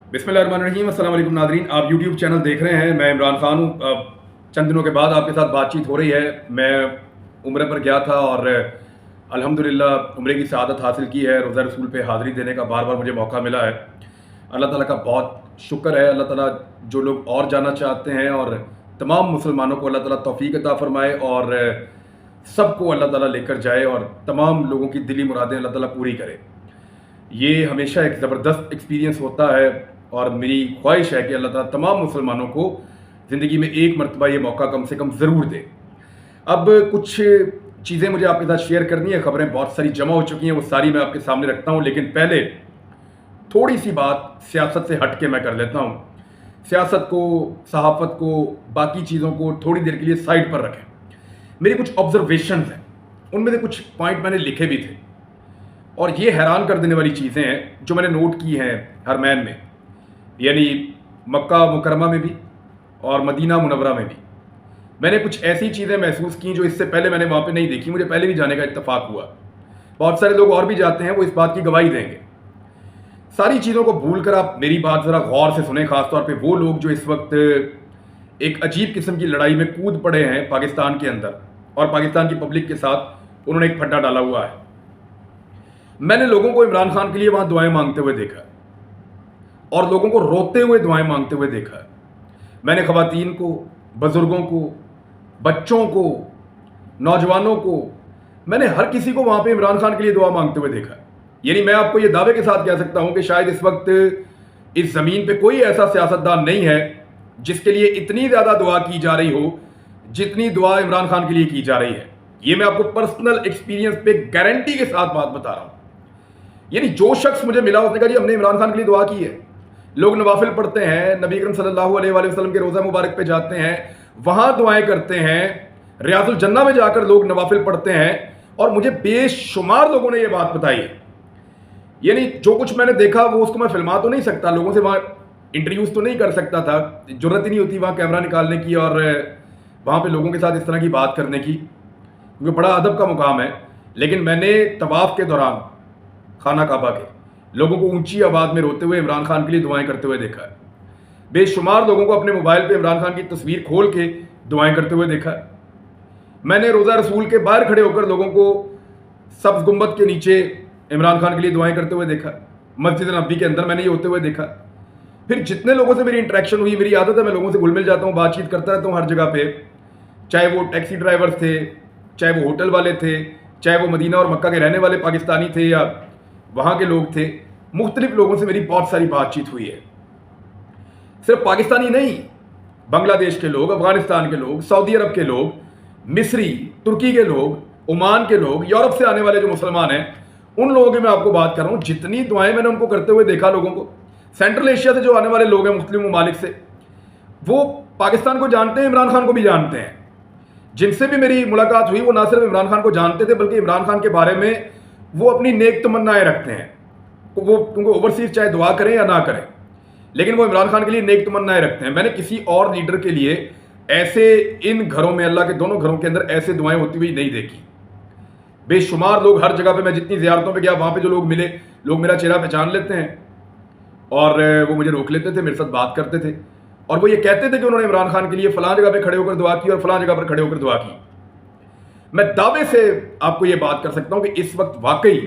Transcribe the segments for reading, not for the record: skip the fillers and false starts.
बिस्मिल्लाहिर्रहमानिर्रहीम। अस्सलाम वालेकुम नाज़रीन, आप यूट्यूब चैनल देख रहे हैं। मैं इमरान खान हूँ। चंद दिनों के बाद आपके साथ बातचीत हो रही है। मैं उम्रे पर गया था और अल्हम्दुलिल्लाह उम्रे की सआदत हासिल की है। रोज़ा रसूल पे हाज़िरी देने का बार बार मुझे मौका मिला है। अल्लाह ताला का बहुत शुक्र है। अल्लाह ताला जो लोग और जाना चाहते हैं और तमाम मुसलमानों को अल्लाह ताला तौफ़ीक अता फ़रमाए और सबको अल्लाह ताला लेकर जाए और तमाम लोगों की दिली मुरादें अल्लाह ताला पूरी करे। ये हमेशा एक ज़बरदस्त एक्सपीरियंस होता है और मेरी ख्वाहिश है कि अल्लाह ताला तमाम मुसलमानों को ज़िंदगी में एक मरतबा ये मौका कम से कम ज़रूर दे। अब कुछ चीज़ें मुझे आपके साथ शेयर करनी है। ख़बरें बहुत सारी जमा हो चुकी हैं, वो सारी मैं आपके सामने रखता हूँ, लेकिन पहले थोड़ी सी बात सियासत से हट के मैं कर लेता हूँ। सियासत को, सहाफ़त को, बाकी चीज़ों को थोड़ी देर के लिए साइड पर रखें। मेरी कुछ ऑब्जर्वेशन हैं, उनमें से कुछ पॉइंट मैंने लिखे भी थे और ये हैरान कर देने वाली चीज़ें हैं जो मैंने नोट की हैं हरमैन में, यानी मक्का मुकरमा में भी और मदीना मुनव्वरा में भी। मैंने कुछ ऐसी चीज़ें महसूस की जो इससे पहले मैंने वहाँ पे नहीं देखी। मुझे पहले भी जाने का इत्तेफाक हुआ। बहुत सारे लोग और भी जाते हैं, वो इस बात की गवाही देंगे। सारी चीज़ों को भूल कर आप मेरी बात ज़रा गौर से सुने, खासतौर पे वो लोग जो इस वक्त एक अजीब किस्म की लड़ाई में कूद पड़े हैं पाकिस्तान के अंदर और पाकिस्तान की पब्लिक के साथ उन्होंने एक फड्डा डाला हुआ है। मैंने लोगों को इमरान खान के लिए वहां दुआएं मांगते हुए देखा और लोगों को रोते हुए दुआएं मांगते हुए देखा। मैंने खवातीन को, बुजुर्गों को, बच्चों को, नौजवानों को, मैंने हर किसी को वहां पे इमरान खान के लिए दुआ मांगते हुए देखा। यानी मैं आपको यह दावे के साथ कह सकता हूं कि शायद इस वक्त इस जमीन पे कोई ऐसा सियासतदान नहीं है जिसके लिए इतनी ज्यादा दुआ की जा रही हो जितनी दुआ इमरान खान के लिए की जा रही है। यह मैं आपको पर्सनल एक्सपीरियंस पे गारंटी के साथ बात बता रहा हूं। यानी जो शख्स मुझे मिला उसने कहा जी हमने इमरान खान के लिए दुआ की है। लोग नवाफिल पढ़ते हैं, नबी अकरम सल्लल्लाहु अलैहि वसल्लम के रोज़ा मुबारक पे जाते हैं, वहां दुआएं करते हैं, रियाजुल जन्ना में जाकर लोग नवाफिल पढ़ते हैं और मुझे बेशुमार लोगों ने यह बात बताई है। यानी जो कुछ मैंने देखा वो उसको मैं फिल्मा तो नहीं सकता, लोगों से वहां इंट्रोड्यूस तो नहीं कर सकता था, जरूरत ही नहीं होती वहां कैमरा निकालने की और वहां पे लोगों के साथ इस तरह की बात करने की, क्योंकि बड़ा अदब का मुकाम है। लेकिन मैंने तवाफ के दौरान खाना काबा के लोगों को ऊंची आवाज में रोते हुए इमरान खान के लिए दुआएं करते हुए देखा है। बेशुमार लोगों को अपने मोबाइल पे इमरान खान की तस्वीर खोल के दुआएं करते हुए देखा है। मैंने रोज़ा रसूल के बाहर खड़े होकर लोगों को सब्ज गुंबद के नीचे इमरान खान के लिए दुआएं करते हुए देखा। मस्जिद नबी के अंदर मैंने ये होते हुए देखा। फिर जितने लोगों से मेरी इंटरेक्शन हुई, मेरी आदत है मैं लोगों से घुल मिल जाता हूँ, बातचीत करता रहता हूँ हर जगह पे, चाहे वो टैक्सी ड्राइवर्स थे, चाहे वो होटल वाले थे, चाहे वो मदीना और मक्का के रहने वाले पाकिस्तानी थे या वहां के लोग थे। मुख्तलिफ लोगों से मेरी बहुत सारी बातचीत हुई है। सिर्फ पाकिस्तानी नहीं, बांग्लादेश के लोग, अफगानिस्तान के लोग, सऊदी अरब के लोग, मिस्री, तुर्की के लोग, ओमान के लोग, यूरोप से आने वाले जो मुसलमान हैं, उन लोगों की मैं आपको बात कर रहा हूं। जितनी दुआएं मैंने उनको करते हुए देखा, लोगों को, सेंट्रल एशिया से जो आने वाले लोग हैं, मुस्लिम ममालिक से, वो पाकिस्तान को जानते हैं, इमरान खान को भी जानते हैं। जिनसे भी मेरी मुलाकात हुई वो ना सिर्फ इमरान खान को जानते थे बल्कि इमरान खान के बारे में वो अपनी नेक तमन्नाएं रखते हैं। वो उनको ओवरसीज चाहे दुआ करें या ना करें, लेकिन वो इमरान खान के लिए नेक तमन्नाएं रखते हैं। मैंने किसी और लीडर के लिए ऐसे इन घरों में, अल्लाह के दोनों घरों के अंदर ऐसे दुआएं होती हुई नहीं देखी। बेशुमार लोग, हर जगह पे मैं जितनी ज़ियारतों पे गया वहां पे जो लोग मिले, लोग मेरा चेहरा पहचान लेते हैं और वो मुझे रोक लेते थे, मेरे साथ बात करते थे और वो ये कहते थे कि उन्होंने इमरान खान के लिए फलां जगह पे खड़े होकर दुआ की और फलां जगह पर खड़े होकर दुआ की। मैं दावे से आपको ये बात कर सकता हूं कि इस वक्त वाकई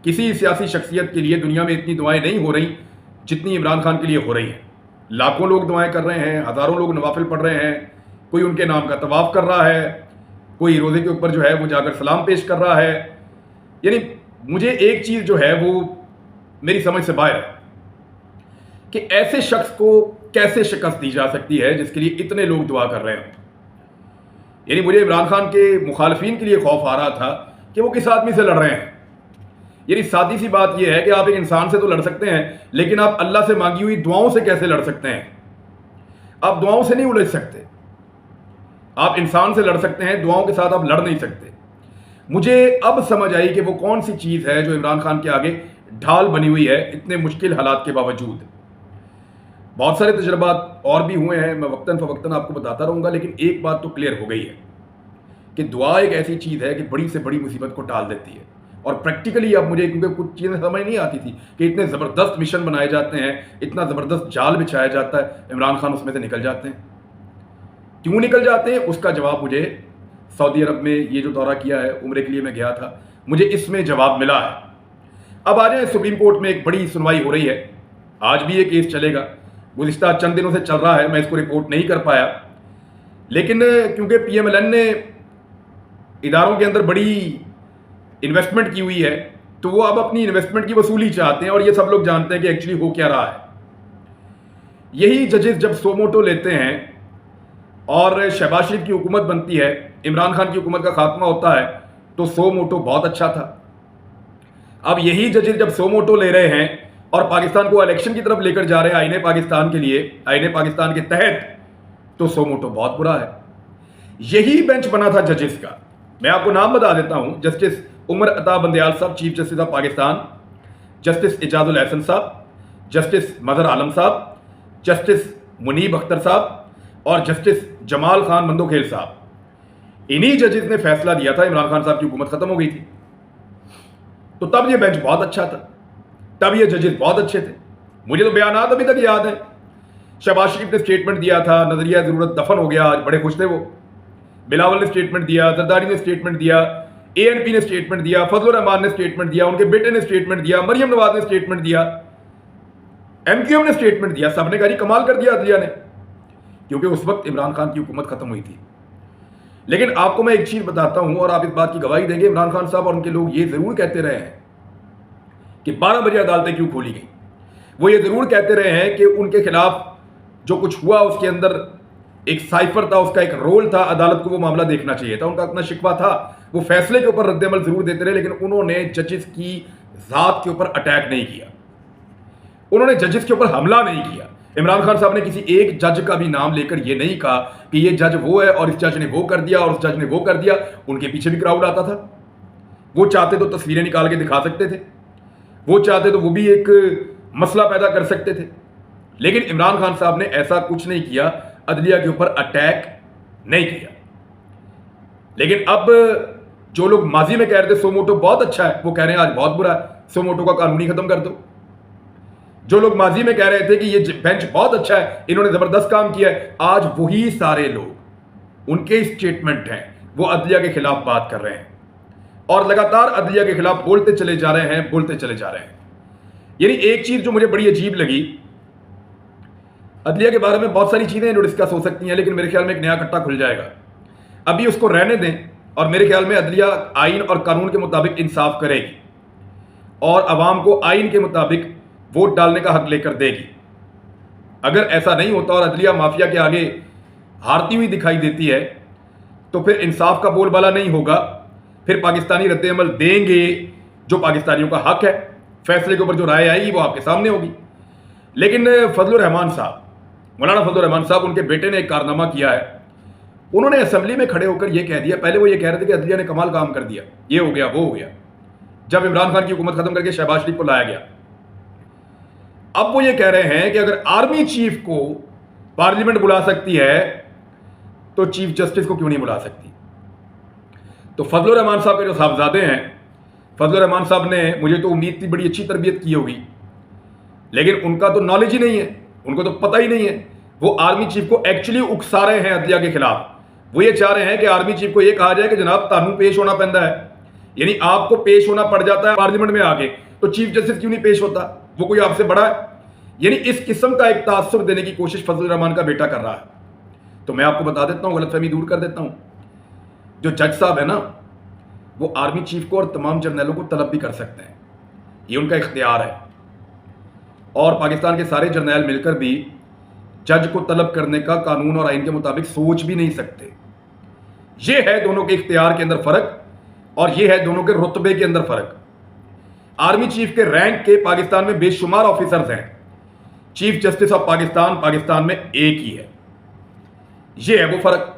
किसी सियासी शख्सियत के लिए दुनिया में इतनी दुआएं नहीं हो रही जितनी इमरान खान के लिए हो रही हैं। लाखों लोग दुआएं कर रहे हैं, हज़ारों लोग नवाफिल पढ़ रहे हैं, कोई उनके नाम का तवाफ कर रहा है, कोई रोज़े के ऊपर जो है वो जाकर सलाम पेश कर रहा है। यानी मुझे एक चीज़ जो है वो मेरी समझ से बाहर है कि ऐसे शख्स को कैसे शिकस्त दी जा सकती है जिसके लिए इतने लोग दुआ कर रहे हैं। यानी मुझे इमरान खान के मुखालफिन के लिए खौफ आ रहा था कि वो किस आदमी से लड़ रहे हैं। यानी सादी सी बात यह है कि आप एक इंसान से तो लड़ सकते हैं, लेकिन आप अल्लाह से मांगी हुई दुआओं से कैसे लड़ सकते हैं? आप दुआओं से नहीं उलझ सकते। आप इंसान से लड़ सकते हैं, दुआओं के साथ आप लड़ नहीं सकते। मुझे अब समझ आई कि वो कौन सी चीज़ है जो इमरान खान के आगे ढाल बनी हुई है इतने मुश्किल हालात के बावजूद। बहुत सारे तजर्बात और भी हुए हैं, मैं वक्तन फ़वक्तन आपको बताता रहूँगा, लेकिन एक बात तो क्लियर हो गई है कि दुआ एक ऐसी चीज़ है कि बड़ी से बड़ी मुसीबत को टाल देती है। और प्रैक्टिकली अब मुझे, क्योंकि कुछ चीज़ें समझ नहीं आती थी कि इतने ज़बरदस्त मिशन बनाए जाते हैं, इतना ज़बरदस्त जाल बिछाया जाता है, इमरान खान उसमें से निकल जाते हैं। क्यों निकल जाते हैं उसका जवाब मुझे सऊदी अरब में ये जो दौरा किया है, उम्रे के लिए मैं गया था, मुझे इसमें जवाब मिला है। अब आ जाए, सुप्रीम कोर्ट में एक बड़ी सुनवाई हो रही है, आज भी ये केस चलेगा, गुज़िश्ता चंद दिनों से चल रहा है, मैं इसको रिपोर्ट नहीं कर पाया, लेकिन क्योंकि PMLN ने इदारों के अंदर बड़ी इन्वेस्टमेंट की हुई है, तो वो अब अपनी इन्वेस्टमेंट की वसूली चाहते हैं, और ये सब लोग जानते हैं कि एक्चुअली हो क्या रहा है। यही जजेस जब सो मोटो लेते हैं और शहबाज शरीफ की हुकूमत बनती है, इमरान खान की हुकूमत का खात्मा होता है, तो सो मोटो बहुत अच्छा था। अब यही जजेस जब सो मोटो ले रहे हैं और पाकिस्तान को इलेक्शन की तरफ लेकर जा रहे हैं आईने पाकिस्तान के लिए, आईने पाकिस्तान के तहत, तो सो मोटो बहुत बुरा है। यही बेंच बना था जजेस का, मैं आपको नाम बता देता हूं, जस्टिस उमर अता बंदयाल साहब, chief justice of Pakistan, justice Ijazul Ahsan साहब, जस्टिस मजहर आलम साहब, जस्टिस मुनीब अख्तर साहब और जस्टिस जमाल खान मंदोखेल साहब। इन्हीं जजेस ने फैसला दिया था इमरान खान साहब की हुकूमत खत्म हो गई थी, तो तब ये बेंच बहुत अच्छा था, तब ये जजेस बहुत अच्छे थे। मुझे तो बयानात अभी तक याद है, शहबाज शरीफ ने स्टेटमेंट दिया था, नजरिया जरूरत दफन हो गया, आज बड़े खुश थे वो। बिलावल ने स्टेटमेंट दिया, जरदारी ने स्टेटमेंट दिया, ANP ने स्टेटमेंट दिया, फजलुर रहमान ने स्टेटमेंट दिया, उनके बेटे ने स्टेटमेंट दिया, मरियम नवाज ने स्टेटमेंट दिया, MQM ने स्टेटमेंट दिया, सबने कहा कमाल कर दिया अदलिया ने, क्योंकि उस वक्त इमरान खान की हुकूमत खत्म हुई थी। लेकिन आपको मैं एक चीज बताता हूं, और आप इस बात की गवाही देंगे, इमरान खान साहब और उनके लोग ये जरूर कहते रहे हैं कि 12 बजे अदालतें क्यों खोली गई। वो ये जरूर कहते रहे हैं कि उनके खिलाफ जो कुछ हुआ उसके अंदर एक साइफर था, उसका एक रोल था, अदालत को वो मामला देखना चाहिए था, उनका अपना शिकवा था। वो फैसले के ऊपर रद्द-ए-अमल जरूर देते रहे, लेकिन उन्होंने जजेस की जात के ऊपर अटैक नहीं किया, उन्होंने जजेस के ऊपर हमला नहीं किया। इमरान खान साहब ने किसी एक जज का भी नाम लेकर ये नहीं कहा कि ये जज वो है और इस जज ने वो कर दिया और उस जज ने वो कर दिया। उनके पीछे भी क्राउड आता था, वो चाहते तो तस्वीरें निकाल के दिखा सकते थे, वो चाहते तो वो भी एक मसला पैदा कर सकते थे, लेकिन इमरान खान साहब ने ऐसा कुछ नहीं किया, अदलिया के ऊपर अटैक नहीं किया। लेकिन अब जो लोग माजी में कह रहे थे सो मोटो बहुत अच्छा है, वो कह रहे हैं आज बहुत बुरा है, सो मोटो का कानून ही खत्म कर दो। जो लोग माजी में कह रहे थे कि ये बेंच बहुत अच्छा है, इन्होंने जबरदस्त काम किया है, आज वही सारे लोग, उनके स्टेटमेंट हैं, वो अदलिया के खिलाफ बात कर रहे हैं और लगातार अदलिया के खिलाफ बोलते चले जा रहे हैं, बोलते चले जा रहे हैं। यानी एक चीज जो मुझे बड़ी अजीब लगी, अदलिया के बारे में बहुत सारी चीजें जो डिस्कस हो सकती हैं, लेकिन मेरे ख्याल में एक नया कट्टा खुल जाएगा, अभी उसको रहने दें, और मेरे ख्याल में अदलिया आइन और कानून के मुताबिक इंसाफ करेगी और अवाम को आइन के मुताबिक वोट डालने का हक लेकर देगी। अगर ऐसा नहीं होता और अदलिया माफिया के आगे हारती हुई दिखाई देती है, तो फिर इंसाफ का बोलबाला नहीं होगा, फिर पाकिस्तानी रद्द-ए-अमल देंगे जो पाकिस्तानियों का हक है, फैसले के ऊपर जो राय आएगी वो आपके सामने होगी। लेकिन फजलुर रहमान साहब, मौलाना फजलुर रहमान साहब, उनके बेटे ने एक कारनामा किया है, उन्होंने असेंबली में खड़े होकर यह कह दिया, पहले वो ये कह रहे थे कि अदलिया ने कमाल काम कर दिया, ये हो गया वो हो गया, जब इमरान खान की हुकूमत खत्म करके शहबाज शरीफ को लाया गया। अब वो ये कह रहे हैं कि अगर आर्मी चीफ को पार्लियामेंट बुला सकती है तो चीफ जस्टिस को क्यों नहीं बुला सकती। तो फजलुर रहमान साहब के जो साहबजादे हैं, फजलुर रहमान साहब ने, मुझे तो उम्मीद थी बड़ी अच्छी तरबियत की होगी, लेकिन उनका तो नॉलेज ही नहीं है, उनको तो पता ही नहीं है। वो आर्मी चीफ को एक्चुअली उकसा रहे हैं अदलिया के खिलाफ। वो ये चाह रहे हैं कि आर्मी चीफ को ये कहा जाए कि जनाब तानू पेश होना पैंदा है, यानी आपको पेश होना पड़ जाता है पार्लियामेंट में आके, तो चीफ जस्टिस क्यों नहीं पेश होता, वो कोई आपसे बड़ा है। यानी इस किस्म का एक तासुर देने की कोशिश फजलुर रहमान का बेटा कर रहा है। तो मैं आपको बता देता हूं, गलतफहमी दूर कर देता हूं, जो जज साहब है ना, वो आर्मी चीफ को और तमाम जर्नलों को तलब भी कर सकते हैं, ये उनका इख्तियार है, और पाकिस्तान के सारे जर्नैल मिलकर भी जज को तलब करने का कानून और आइन के मुताबिक सोच भी नहीं सकते। ये है दोनों के इख्तियार के अंदर फर्क, और ये है दोनों के रुतबे के अंदर फर्क। आर्मी चीफ के रैंक के पाकिस्तान में बेशुमार ऑफिसर्स हैं, चीफ जस्टिस ऑफ पाकिस्तान में एक ही है। ये है वो फर्क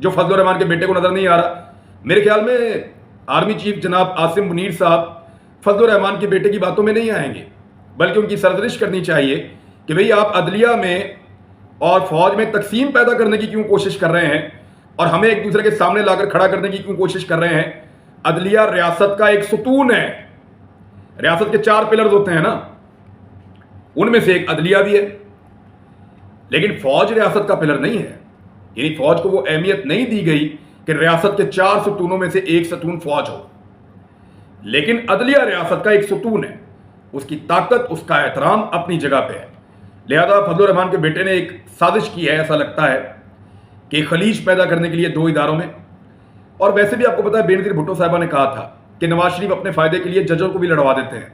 जो फजलुर रहमान के बेटे को नजर नहीं आ रहा। मेरे ख्याल में आर्मी चीफ जनाब आसिम मुनीर साहब फजलुर रहमान के बेटे की बातों में नहीं आएंगे, बल्कि उनकी सरजरिश करनी चाहिए कि भाई आप अदलिया में और फौज में तकसीम पैदा करने की क्यों कोशिश कर रहे हैं, और हमें एक दूसरे के सामने लाकर खड़ा करने की क्यों कोशिश कर रहे हैं। अदलिया रियासत का एक सुतून है। रियासत के 4 पिलर्स होते हैं ना, उनमें से एक अदलिया भी है। लेकिन फौज रियासत का पिलर नहीं है, यानी फौज को वो अहमियत नहीं दी गई कि रियासत के 4 सुतूनों में से एक सुतून फौज हो। लेकिन अदलिया रियासत का एक सुतून है, उसकी ताकत, उसका एहतराम अपनी जगह पे है। लिहाजा फजलुर रहमान के बेटे ने एक साजिश की है, ऐसा लगता है कि खलीज पैदा करने के लिए 2 इदारों में। और वैसे भी आपको पता है, बेनजीर भुट्टो साहिबा ने कहा था कि नवाज शरीफ अपने फायदे के लिए जजों को भी लड़वा देते हैं।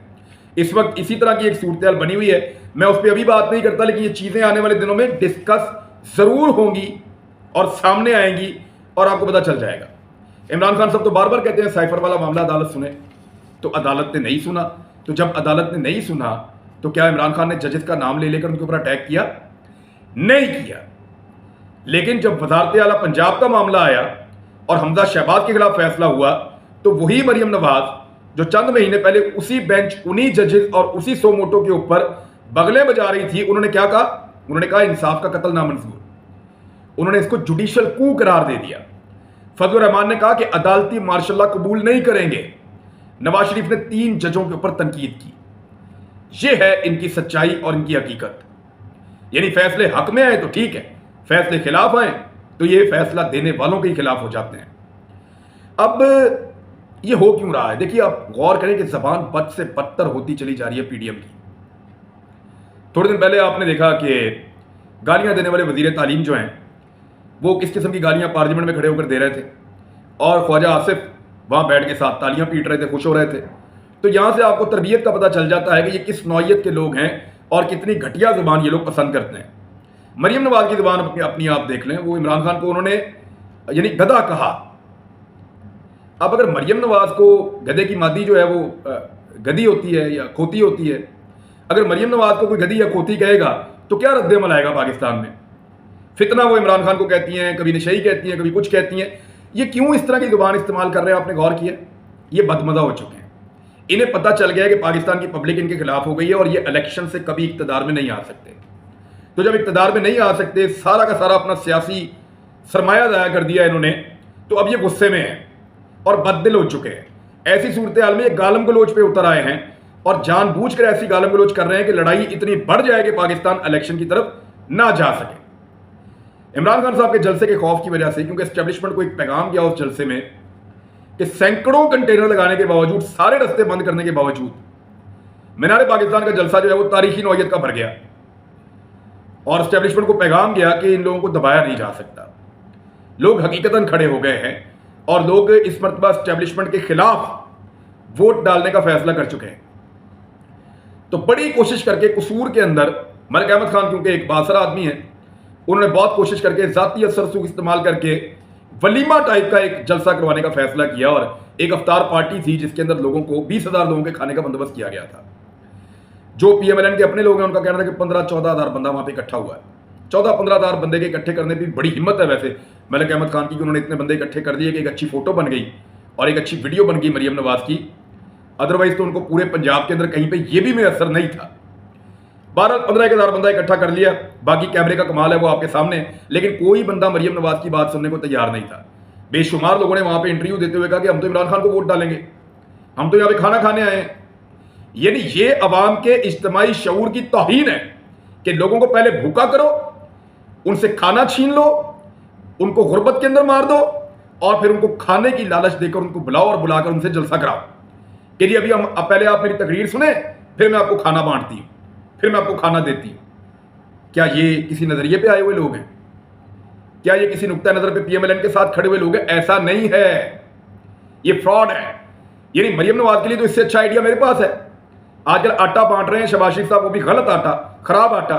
इस वक्त इसी तरह की एक सूरत बनी हुई है। मैं उस पर अभी बात नहीं करता, लेकिन ये चीजें आने वाले दिनों में डिस्कस जरूर होंगी और सामने आएंगी और आपको पता चल जाएगा। इमरान खान साहब तो बार बार कहते हैं साइफर वाला मामला अदालत सुने, तो अदालत ने नहीं सुना। तो जब अदालत ने नहीं सुना तो क्या इमरान खान ने जजेस का नाम ले लेकर उनके ऊपर अटैक किया? नहीं किया। लेकिन जब वजारत आला पंजाब का मामला आया और हमजा शहबाज के खिलाफ फैसला हुआ, तो वही मरियम नवाज जो चंद महीने पहले उसी बेंच, उन्हीं जजेस और उसी सो मोटो के ऊपर बगले बजा रही थी, उन्होंने क्या कहा? उन्होंने कहा इंसाफ का कत्ल नामंजूर। उन्होंने इसको जुडिशियल कू करार दे दिया। फजलुर रहमान ने कहा कि अदालती मार्शल कबूल नहीं करेंगे। नवाज शरीफ ने 3 जजों के ऊपर तनकीद की। यह है इनकी सच्चाई और इनकी हकीकत। यानी फैसले हक में आए तो ठीक है, फैसले खिलाफ आए तो ये फैसला देने वालों के ही खिलाफ हो जाते हैं। अब ये हो क्यों रहा है? देखिए, आप गौर करें कि जबान बद से बदतर होती चली जा रही है पीडीएम की। थोड़े दिन पहले आपने देखा कि गालियां देने वाले वजीर तालीम जो हैं, वो किस किस्म की गालियां पार्लियामेंट में खड़े होकर दे रहे थे, और ख्वाजा आसिफ वहां बैठ के साथ तालियां पीट रहे थे, खुश हो रहे थे। तो यहां से आपको तरबियत का पता चल जाता है कि ये किस नौयत के लोग हैं और कितनी घटिया जुबान ये लोग पसंद करते हैं। मरियम नवाज की जुबान अपनी आप देख लें, वो इमरान खान को उन्होंने यानी गधा कहा। अब अगर मरियम नवाज को गधे की मादी जो है वो गधी होती है या खोती होती है, अगर मरियम नवाज को कोई गधी या खोती कहेगा तो क्या रद्द-ए-अमल आएगा पाकिस्तान में? फितना वो इमरान खान को कहती हैं, कभी नशई कहती हैं, कभी कुछ कहती हैं। ये क्यों इस तरह की जुबान इस्तेमाल कर रहे हैं? आपने गौर किया? ये बदमजा हो चुके हैं। इन्हें पता चल गया है कि पाकिस्तान की पब्लिक इनके खिलाफ हो गई है और ये इलेक्शन से कभी इक्तदार में नहीं आ सकते। तो जब इक्तदार में नहीं आ सकते, सारा का सारा अपना सियासी सरमाया ज़ाया कर दिया इन्होंने, तो अब ये गुस्से में हैं और बददिल हो चुके हैं। ऐसी सूरत हाल में ये गालम गलोच पे उतर आए हैं और जानबूझकर ऐसी गालम गलोच कर रहे हैं कि लड़ाई इतनी बढ़ जाए कि पाकिस्तान इलेक्शन की तरफ ना जा सके। इमरान खान साहब के जलसे के खौफ की वजह से, क्योंकि एस्टेब्लिशमेंट को एक पैगाम गया उस जलसे में कि सैकड़ों कंटेनर लगाने के बावजूद, सारे रास्ते बंद करने के बावजूद, मीनार पाकिस्तान का जलसा जो है वो तारीखी नौयत का भर गया और एस्टेब्लिशमेंट को पैगाम गया कि इन लोगों को दबाया नहीं जा सकता। लोग हकीकतन खड़े हो गए हैं और लोग इस मरतबा एस्टेब्लिशमेंट के खिलाफ वोट डालने का फैसला कर चुके हैं। तो बड़ी कोशिश करके कसूर के अंदर मलिक अहमद खान, क्योंकि एक बासरा आदमी है, उन्होंने बहुत कोशिश करके जाती असर सूख इस्तेमाल करके वलीमा टाइप का एक जलसा करवाने का फैसला किया और एक अफ्तार पार्टी थी जिसके अंदर लोगों को 20,000 लोगों के खाने का बंदोबस्त किया गया था। जो पीएमएलएन के अपने लोग हैं उनका कहना था कि 15-14 हज़ार बंदा वहां पे इकट्ठा हुआ है। 14-15 हज़ार बंदे के इकट्ठे करने की बड़ी हिम्मत है वैसे मलिक अहमद खान की, कि उन्होंने इतने बंदे इकट्ठे कर दिए कि एक अच्छी फोटो बन गई और एक अच्छी वीडियो बन गई मरियम नवाज की। अदरवाइज तो उनको पूरे पंजाब के अंदर कहीं पे ये भी मैसर नहीं था। 12-15 हज़ार बंदा इकट्ठा कर लिया, बाकी कैमरे का कमाल है वो आपके सामने, लेकिन कोई बंदा मरियम नवाज की बात सुनने को तैयार नहीं था। बेशुमार लोगों ने वहां पे इंटरव्यू देते हुए कहा कि हम तो इमरान खान को वोट डालेंगे, हम तो यहाँ पे खाना खाने आए हैं। यानी ये अवाम के इज्तिमाई शऊर की तौहीन है कि लोगों को पहले भूखा करो, उनसे खाना छीन लो, उनको गुर्बत के अंदर मार दो और फिर उनको खाने की लालच देकर उनको बुलाओ और बुलाकर उनसे जलसा कराओ कि जी अभी हम पहले आप मेरी तकरीर सुने, फिर मैं आपको खाना बांटती हूँ, फिर मैं आपको खाना देती हूँ। क्या ये किसी नजरिए पे आए हुए लोग हैं? क्या ये किसी नुक्ता नजर पे पीएमएलएन के साथ खड़े हुए लोग हैं? ऐसा नहीं है, ये फ्रॉड है। यानी मरियम नवाज के लिए तो इससे अच्छा आइडिया मेरे पास है। आजकल आटा बांट रहे हैं शहबाज शरीफ साहब, वो भी गलत आटा, खराब आटा।